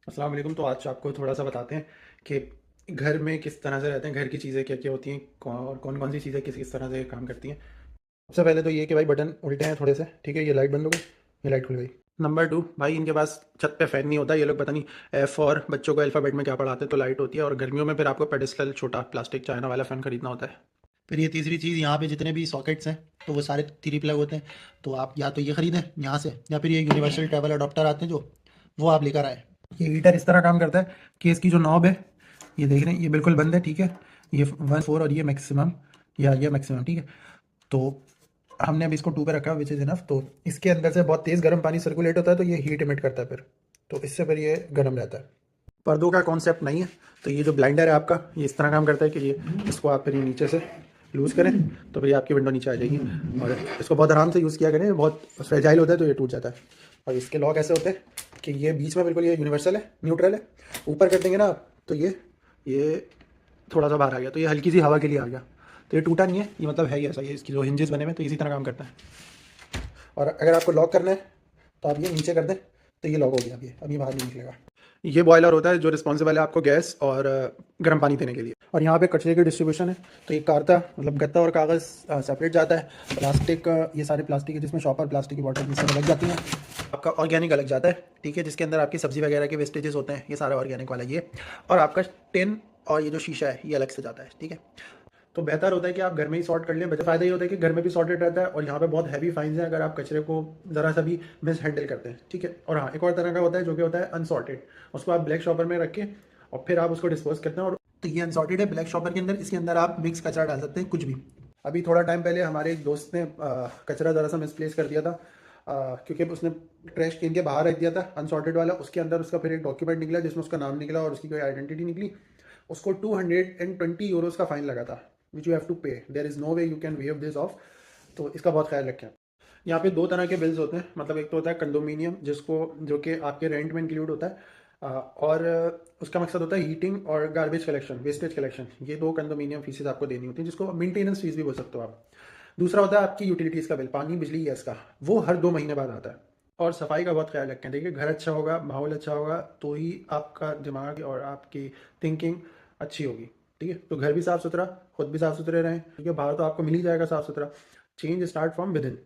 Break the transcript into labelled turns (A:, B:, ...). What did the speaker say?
A: अस्सलाम वालेकुम। तो आज आपको थोड़ा सा बताते हैं कि घर में किस तरह से रहते हैं, घर की चीज़ें क्या क्या होती हैं, और कौन कौन सी चीज़ें किस किस तरह से काम करती हैं। सबसे पहले तो ये कि भाई बटन उल्टे हैं थोड़े से, ठीक है। ये लाइट बंद हो गई, ये लाइट खुल गई। नंबर टू, भाई इनके पास छत पे फ़ैन नहीं होता। ये लोग पता नहीं एफ़ और बच्चों को अल्फ़ाबेट में क्या पढ़ाते हैं, तो लाइट होती है। और गर्मियों में फिर आपको पेडेस्टल छोटा प्लास्टिक चाइना वाला फ़ैन खरीदना होता है।
B: फिर ये तीसरी चीज़, यहाँ पे जितने भी सॉकेट्स हैं तो वो सारे थ्री प्लग होते हैं। तो आप या तो ये ख़रीदें यहाँ से, या फिर ये यूनिवर्सल टेबल अडोप्टर आते हैं जो, वो आप लेकर आए।
A: ये हीटर इस तरह काम करता है कि इसकी जो नॉब है, ये देख रहे हैं, ये बिल्कुल बंद है, ठीक है। ये 1 4 और ये मैक्सिमम, या ये मैक्सिमम, ठीक है। तो हमने अभी इसको 2 पे रखा है, विच इज़ इनफ। तो इसके अंदर से बहुत तेज़ गर्म पानी सर्कुलेट होता है, तो ये हीट इमिट करता है फिर, तो इससे फिर ये गर्म रहता है। पर्दों का कॉन्सेप्ट नहीं है। तो ये जो ब्लाइंडर है आपका, ये इस तरह काम करता है कि ये इसको आप फिर ये नीचे से लूज़ करें तो फिर ये आपकी विंडो नीचे आ जाएगी। और इसको बहुत आराम से यूज़ किया करें, बहुत फ्रेजाइल होता है तो ये टूट जाता है। और इसके लॉक ऐसे होते हैं कि ये बीच में बिल्कुल ये यूनिवर्सल है, न्यूट्रल है। ऊपर कर देंगे ना आप, तो ये थोड़ा सा बाहर आ गया, तो ये हल्की सी हवा के लिए आ गया। तो ये टूटा नहीं है, ये मतलब है ही ऐसा। ये इसकी जो हिंजेस बने हुए हैं, तो इसी तरह काम करता है। और अगर आपको लॉक करना है तो आप ये नीचे कर दें, तो ये लॉक हो गया। अब ये बाहर नहीं निकलेगा। ये बॉयलर होता है जो रिस्पॉन्सिबल है आपको गैस और गर्म पानी देने के लिए। और यहाँ पे कचरे की डिस्ट्रीब्यूशन है। तो ये कारता, मतलब गत्ता और कागज़ सेपरेट जाता है। प्लास्टिक, ये सारे प्लास्टिक है जिसमें शॉपर प्लास्टिक की बॉटल ये सब अलग जाती हैं। आपका ऑर्गेनिक अलग जाता है, ठीक है, जिसके अंदर आपकी सब्ज़ी वगैरह के वेस्टेजेस होते हैं, ये सारा ऑर्गेनिक वाला ये। और आपका टिन और ये जो शीशा है ये अलग से जाता है, ठीक है। तो बेहतर होता है कि आप घर में ही सॉर्ट कर लें। बेहतर फ़ायदा ये होता है कि घर में भी सॉर्टेड रहता है। और यहाँ पे बहुत हैवी फाइन्स हैं अगर आप कचरे को ज़रा सा भी मिस हैंडल करते हैं, ठीक है। और हाँ, एक और तरह का होता है जो कि होता है अनसॉर्टेड। उसको आप ब्लैक शॉपर में रख के और फिर आप उसको डिस्पोज करते हैं। और तो ये अनसॉर्टेड है ब्लैक शॉपर के अंदर। इसके अंदर आप मिक्स कचरा डाल सकते हैं, कुछ भी। अभी थोड़ा टाइम पहले हमारे एक दोस्त ने कचरा ज़रा सा मिसप्लेस कर दिया था, क्योंकि उसने ट्रैश कैन के बाहर रख दिया था अनसॉर्टेड वाला। उसके अंदर उसका फिर एक डॉक्यूमेंट निकला जिसमें उसका नाम निकला और उसकी कोई आइडेंटिटी निकली। उसको 220 यूरोज़ का फ़ाइन लगा था, which you have to pay. There is no way you can waive this off. तो इसका बहुत ख्याल रखें। यहाँ पे दो तरह के बिल्स होते हैं। मतलब एक तो होता है कंडोमिनियम, जो कि आपके रेंट में इंक्लूड होता है। और उसका मकसद होता है हीटिंग और गार्बेज कलेक्शन, वेस्टेज कलेक्शन। ये दो कंडोमिनियम फीसेज आपको देनी होती हैं, जिसको मेंटेनेंस फीस भी बोल सकते हो आप। दूसरा होता है आपकी यूटिलिटीज़ का बिल, पानी बिजली गैस का। वो हर 2 महीने बाद आता है। और सफाई का बहुत ख्याल रखें। देखिए, घर अच्छा होगा, माहौल अच्छा होगा, तो ही आपका दिमाग और आपकी थिंकिंग अच्छी होगी, ठीक है। तो घर भी साफ़ सुथरा, खुद भी साफ़ सुथरे रहें, क्योंकि बाहर तो आपको मिल ही जाएगा साफ़ सुथरा। Change start from with in.